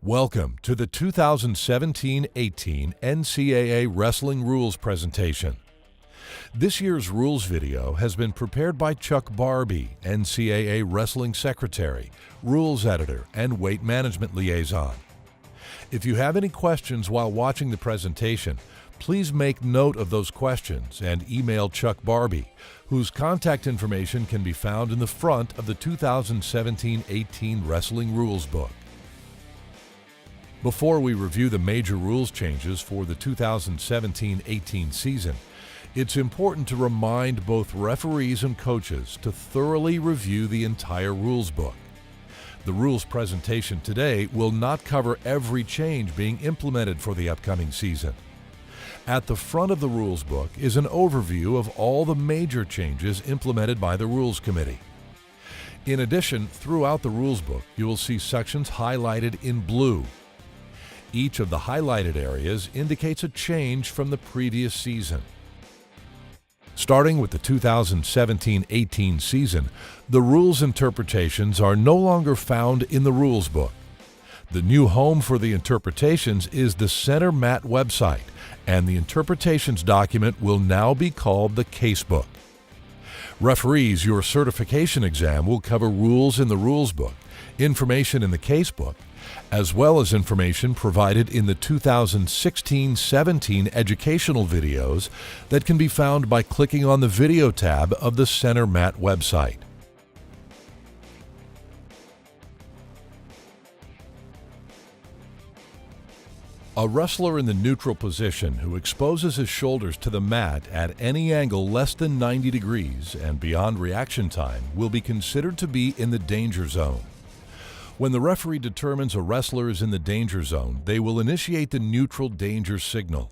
Welcome to the 2017-18 NCAA Wrestling Rules presentation. This year's rules video has been prepared by Chuck Barbee, NCAA Wrestling Secretary, Rules Editor, and Weight Management Liaison. If you have any questions while watching the presentation, please make note of those questions and email Chuck Barbee, whose contact information can be found in the front of the 2017-18 Wrestling Rules book. Before we review the major rules changes for the 2017-18 season, it's important to remind both referees and coaches to thoroughly review the entire rules book. The rules presentation today will not cover every change being implemented for the upcoming season. At the front of the rules book is an overview of all the major changes implemented by the Rules Committee. In addition, throughout the rules book, you will see sections highlighted in blue. Each of the highlighted areas indicates a change from the previous season. Starting with the 2017-18 season, the rules interpretations are no longer found in the rules book. The new home for the interpretations is the Center Mat website, and the interpretations document will now be called the Casebook. Referees, your certification exam will cover rules in the rules book, information in the Casebook, as well as information provided in the 2016-17 educational videos that can be found by clicking on the Video tab of the Center Mat website. A wrestler in the neutral position who exposes his shoulders to the mat at any angle less than 90 degrees and beyond reaction time will be considered to be in the danger zone. When the referee determines a wrestler is in the danger zone, they will initiate the neutral danger signal.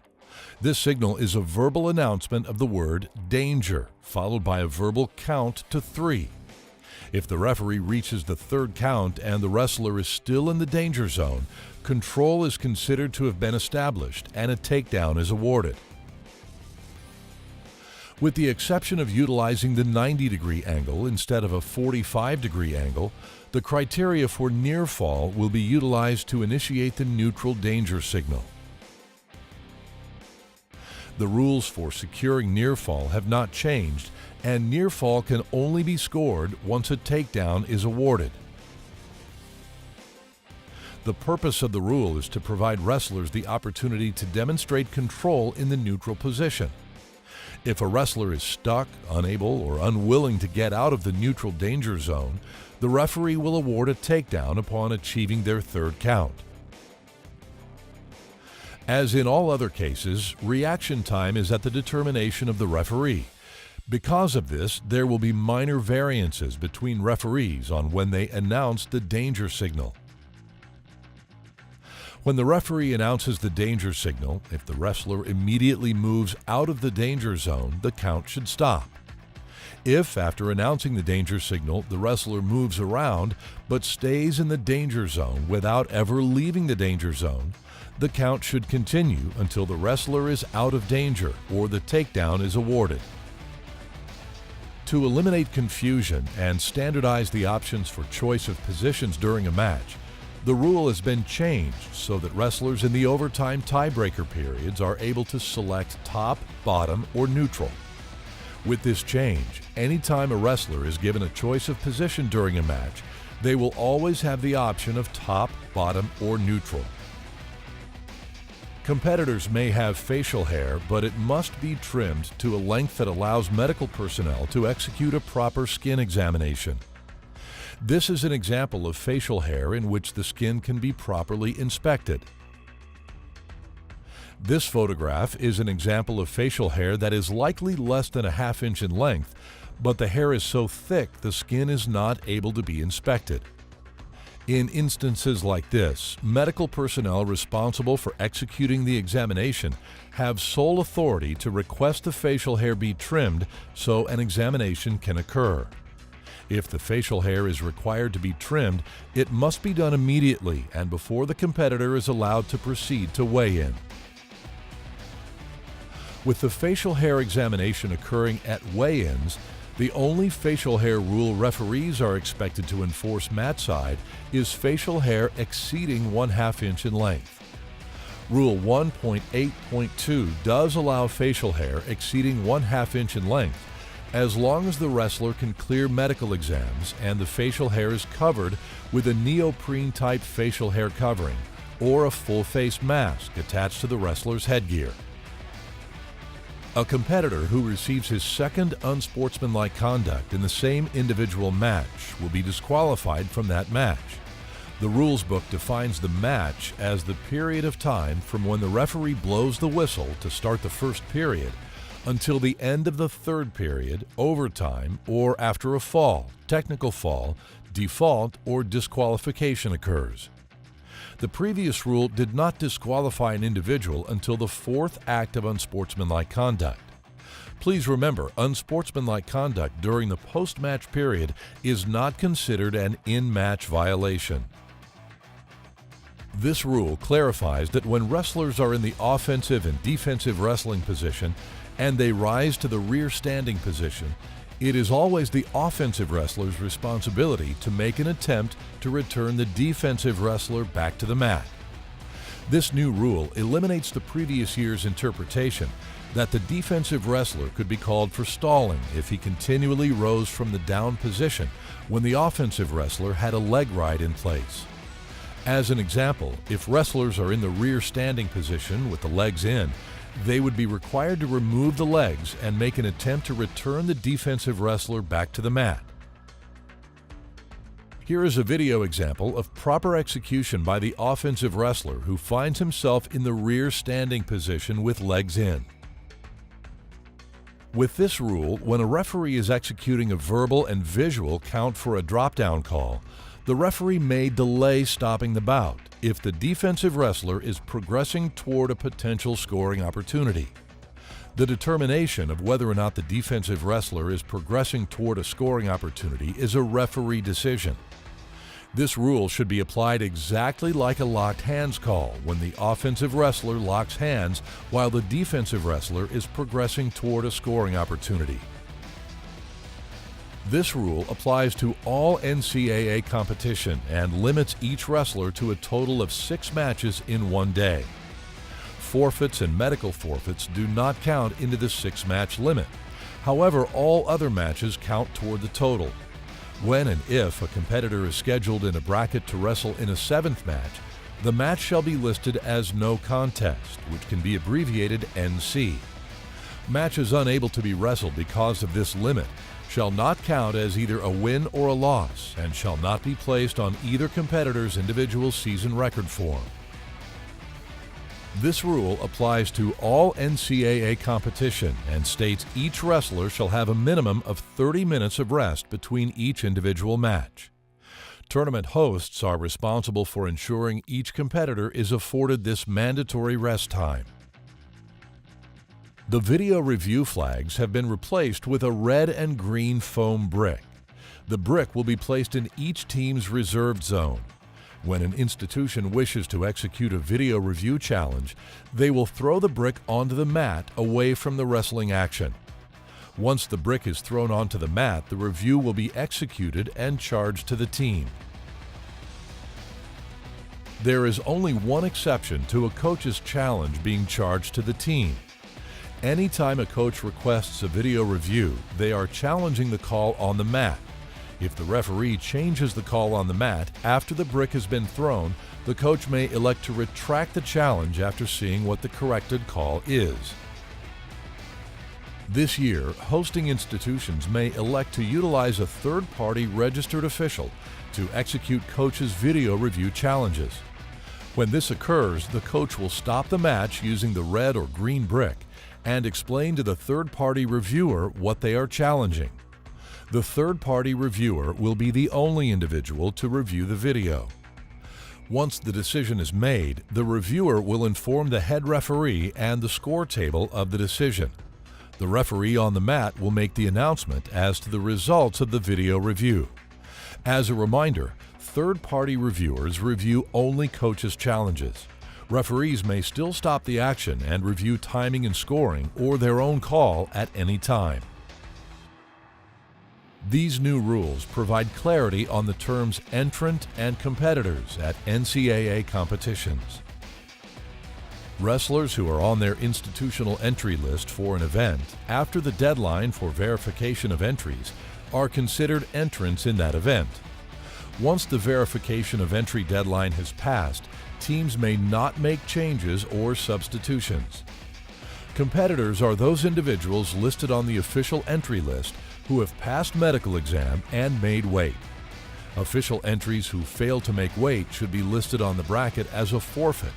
This signal is a verbal announcement of the word danger, followed by a verbal count to 3. If the referee reaches the third count and the wrestler is still in the danger zone, control is considered to have been established and a takedown is awarded. With the exception of utilizing the 90-degree angle instead of a 45-degree angle, the criteria for near fall will be utilized to initiate the neutral danger signal. The rules for securing near fall have not changed, and near fall can only be scored once a takedown is awarded. The purpose of the rule is to provide wrestlers the opportunity to demonstrate control in the neutral position. If a wrestler is stuck, unable, or unwilling to get out of the neutral danger zone, the referee will award a takedown upon achieving their third count. As in all other cases, reaction time is at the determination of the referee. Because of this, there will be minor variances between referees on when they announce the danger signal. When the referee announces the danger signal, if the wrestler immediately moves out of the danger zone, the count should stop. If, after announcing the danger signal, the wrestler moves around but stays in the danger zone without ever leaving the danger zone, the count should continue until the wrestler is out of danger or the takedown is awarded. To eliminate confusion and standardize the options for choice of positions during a match, the rule has been changed so that wrestlers in the overtime tiebreaker periods are able to select top, bottom, or neutral. With this change, anytime a wrestler is given a choice of position during a match, they will always have the option of top, bottom, or neutral. Competitors may have facial hair, but it must be trimmed to a length that allows medical personnel to execute a proper skin examination. This is an example of facial hair in which the skin can be properly inspected. This photograph is an example of facial hair that is likely less than a half inch in length, but the hair is so thick the skin is not able to be inspected. In instances like this, medical personnel responsible for executing the examination have sole authority to request the facial hair be trimmed so an examination can occur. If the facial hair is required to be trimmed, it must be done immediately and before the competitor is allowed to proceed to weigh in. With the facial hair examination occurring at weigh-ins, The only facial hair rule referees are expected to enforce mat side is facial hair exceeding 1/2 inch in length. Rule 1.8.2 does allow facial hair exceeding 1/2 inch in length as long as the wrestler can clear medical exams and the facial hair is covered with a neoprene-type facial hair covering or a full-face mask attached to the wrestler's headgear. A competitor who receives his second unsportsmanlike conduct in the same individual match will be disqualified from that match. The rules book defines the match as the period of time from when the referee blows the whistle to start the first period until the end of the third period, overtime, or after a fall, technical foul, default, or disqualification occurs. The previous rule did not disqualify an individual until the fourth act of unsportsmanlike conduct. Please remember, unsportsmanlike conduct during the post-match period is not considered an in-match violation. This rule clarifies that when wrestlers are in the offensive and defensive wrestling position and they rise to the rear standing position, it is always the offensive wrestler's responsibility to make an attempt to return the defensive wrestler back to the mat. This new rule eliminates the previous year's interpretation that the defensive wrestler could be called for stalling if he continually rose from the down position when the offensive wrestler had a leg ride in place. As an example, if wrestlers are in the rear standing position with the legs in, they would be required to remove the legs and make an attempt to return the defensive wrestler back to the mat. Here is a video example of proper execution by the offensive wrestler who finds himself in the rear standing position with legs in. With this rule, when a referee is executing a verbal and visual count for a drop-down call, the referee may delay stopping the bout if the defensive wrestler is progressing toward a potential scoring opportunity. The determination of whether or not the defensive wrestler is progressing toward a scoring opportunity is a referee decision. This rule should be applied exactly like a locked hands call when the offensive wrestler locks hands while the defensive wrestler is progressing toward a scoring opportunity. This rule applies to all NCAA competition and limits each wrestler to a total of 6 matches in one day. Forfeits and medical forfeits do not count into the 6-match limit. However, all other matches count toward the total. When and if a competitor is scheduled in a bracket to wrestle in a 7th match, the match shall be listed as no contest, which can be abbreviated NC. Matches unable to be wrestled because of this limit shall not count as either a win or a loss and shall not be placed on either competitor's individual season record form. This rule applies to all NCAA competition and states each wrestler shall have a minimum of 30 minutes of rest between each individual match. Tournament hosts are responsible for ensuring each competitor is afforded this mandatory rest time. The video review flags have been replaced with a red and green foam brick. The brick will be placed in each team's reserved zone. When an institution wishes to execute a video review challenge, they will throw the brick onto the mat away from the wrestling action. Once the brick is thrown onto the mat, the review will be executed and charged to the team. There is only one exception to a coach's challenge being charged to the team. Anytime a coach requests a video review, they are challenging the call on the mat. If the referee changes the call on the mat after the brick has been thrown, the coach may elect to retract the challenge after seeing what the corrected call is. This year, hosting institutions may elect to utilize a third-party registered official to execute coaches' video review challenges. When this occurs, the coach will stop the match using the red or green brick and explain to the third-party reviewer what they are challenging. The third-party reviewer will be the only individual to review the video. Once the decision is made, the reviewer will inform the head referee and the score table of the decision. The referee on the mat will make the announcement as to the results of the video review. As a reminder, third-party reviewers review only coaches' challenges. Referees may still stop the action and review timing and scoring or their own call at any time. These new rules provide clarity on the terms entrant and competitors at NCAA competitions. Wrestlers who are on their institutional entry list for an event after the deadline for verification of entries are considered entrants in that event. Once the verification of entry deadline has passed, teams may not make changes or substitutions. Competitors are those individuals listed on the official entry list who have passed medical exam and made weight. Official entries who fail to make weight should be listed on the bracket as a forfeit,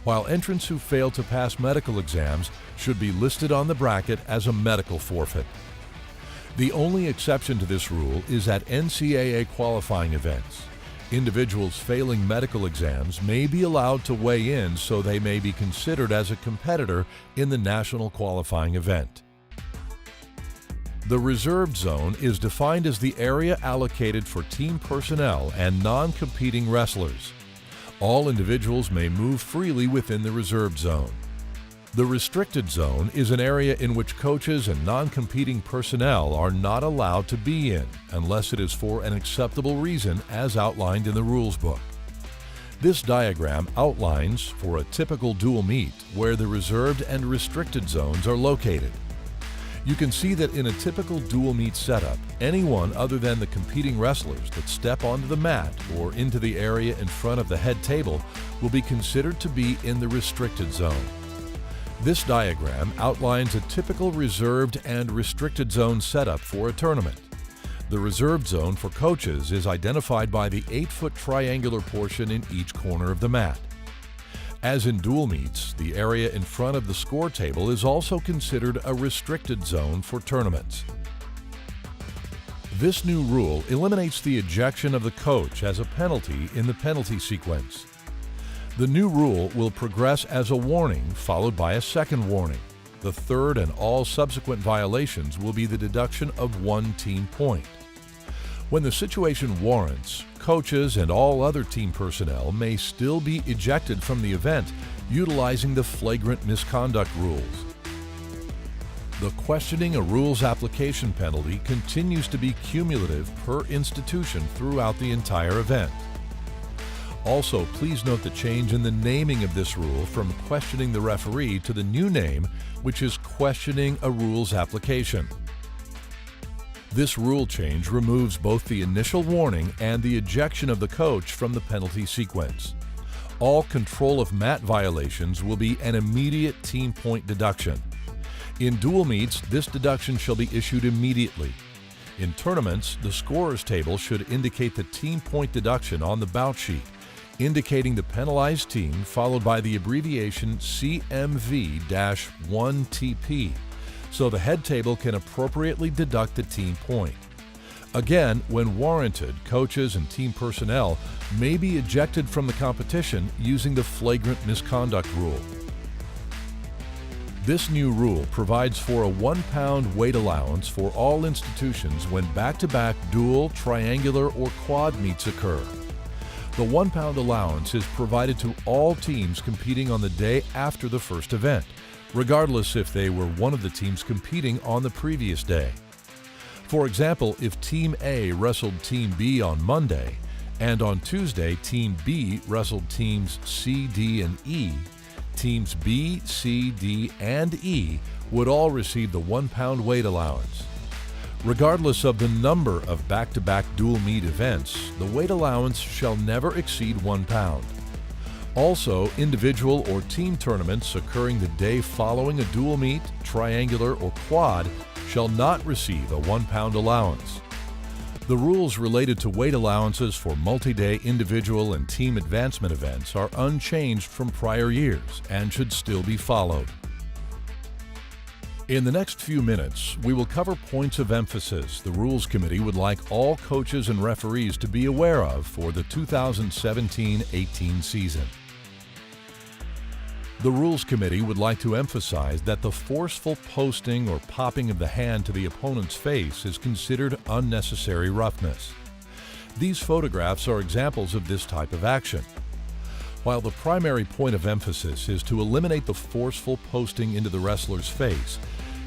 while entrants who fail to pass medical exams should be listed on the bracket as a medical forfeit. The only exception to this rule is at NCAA qualifying events. Individuals failing medical exams may be allowed to weigh in so they may be considered as a competitor in the national qualifying event. The reserved zone is defined as the area allocated for team personnel and non-competing wrestlers. All individuals may move freely within the reserved zone. The restricted zone is an area in which coaches and non-competing personnel are not allowed to be in unless it is for an acceptable reason as outlined in the rules book. This diagram outlines for a typical dual meet where the reserved and restricted zones are located. You can see that in a typical dual meet setup, anyone other than the competing wrestlers that step onto the mat or into the area in front of the head table will be considered to be in the restricted zone. This diagram outlines a typical reserved and restricted zone setup for a tournament. The reserved zone for coaches is identified by the 8-foot triangular portion in each corner of the mat. As in dual meets, the area in front of the score table is also considered a restricted zone for tournaments. This new rule eliminates the ejection of the coach as a penalty in the penalty sequence. The new rule will progress as a warning followed by a second warning. The third and all subsequent violations will be the deduction of 1 team point. When the situation warrants, coaches and all other team personnel may still be ejected from the event utilizing the flagrant misconduct rules. The questioning a rules application penalty continues to be cumulative per institution throughout the entire event. Also, please note the change in the naming of this rule from questioning the referee to the new name, which is questioning a rules application. This rule change removes both the initial warning and the ejection of the coach from the penalty sequence. All control of mat violations will be an immediate team point deduction. In dual meets, this deduction shall be issued immediately. In tournaments, the scorer's table should indicate the team point deduction on the bout sheet, indicating the penalized team followed by the abbreviation CMV-1TP, so the head table can appropriately deduct the team point. Again, when warranted, coaches and team personnel may be ejected from the competition using the flagrant misconduct rule. This new rule provides for a 1-pound weight allowance for all institutions when back-to-back dual, triangular, or quad meets occur. The 1-pound allowance is provided to all teams competing on the day after the first event, regardless if they were one of the teams competing on the previous day. For example, if Team A wrestled Team B on Monday, and on Tuesday Team B wrestled Teams C, D, and E, Teams B, C, D, and E would all receive the 1-pound weight allowance. Regardless of the number of back-to-back dual meet events, the weight allowance shall never exceed 1 pound. Also, individual or team tournaments occurring the day following a dual meet, triangular, or quad shall not receive a 1-pound allowance. The rules related to weight allowances for multi-day individual and team advancement events are unchanged from prior years and should still be followed. In the next few minutes, we will cover points of emphasis the Rules Committee would like all coaches and referees to be aware of for the 2017-18 season. The Rules Committee would like to emphasize that the forceful posting or popping of the hand to the opponent's face is considered unnecessary roughness. These photographs are examples of this type of action. While the primary point of emphasis is to eliminate the forceful posting into the wrestler's face,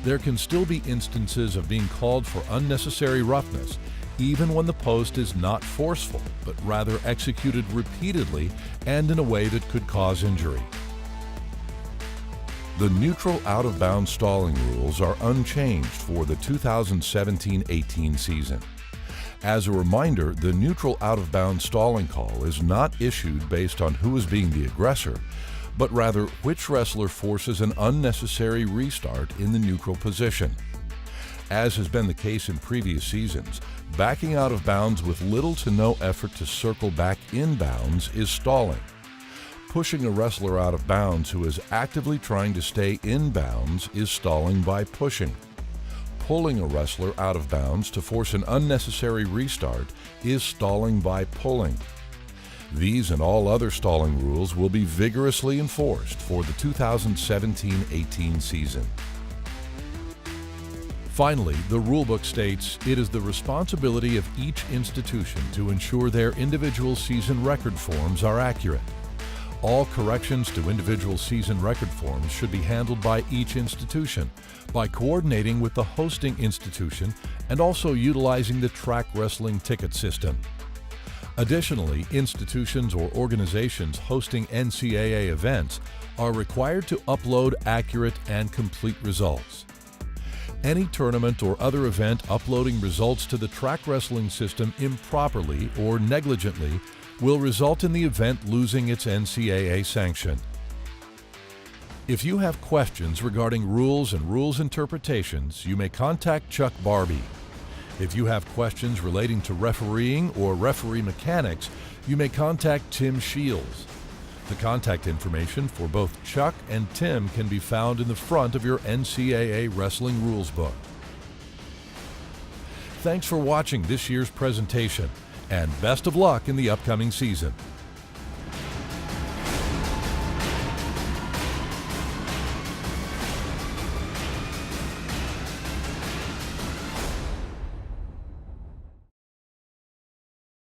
there can still be instances of being called for unnecessary roughness, even when the post is not forceful, but rather executed repeatedly and in a way that could cause injury. The neutral out-of-bounds stalling rules are unchanged for the 2017-18 season. As a reminder, the neutral out-of-bounds stalling call is not issued based on who is being the aggressor, but rather which wrestler forces an unnecessary restart in the neutral position. As has been the case in previous seasons, backing out of bounds with little to no effort to circle back in bounds is stalling. Pushing a wrestler out of bounds who is actively trying to stay in bounds is stalling by pushing. Pulling a wrestler out of bounds to force an unnecessary restart is stalling by pulling. These and all other stalling rules will be vigorously enforced for the 2017-18 season. Finally, the rulebook states it is the responsibility of each institution to ensure their individual season record forms are accurate. All corrections to individual season record forms should be handled by each institution by coordinating with the hosting institution and also utilizing the track wrestling ticket system. Additionally, institutions or organizations hosting NCAA events are required to upload accurate and complete results. Any tournament or other event uploading results to the track wrestling system improperly or negligently will result in the event losing its NCAA sanction. If you have questions regarding rules and rules interpretations, you may contact Chuck Barbee. If you have questions relating to refereeing or referee mechanics, you may contact Tim Shields. The contact information for both Chuck and Tim can be found in the front of your NCAA Wrestling Rules book. Thanks for watching this year's presentation, and best of luck in the upcoming season.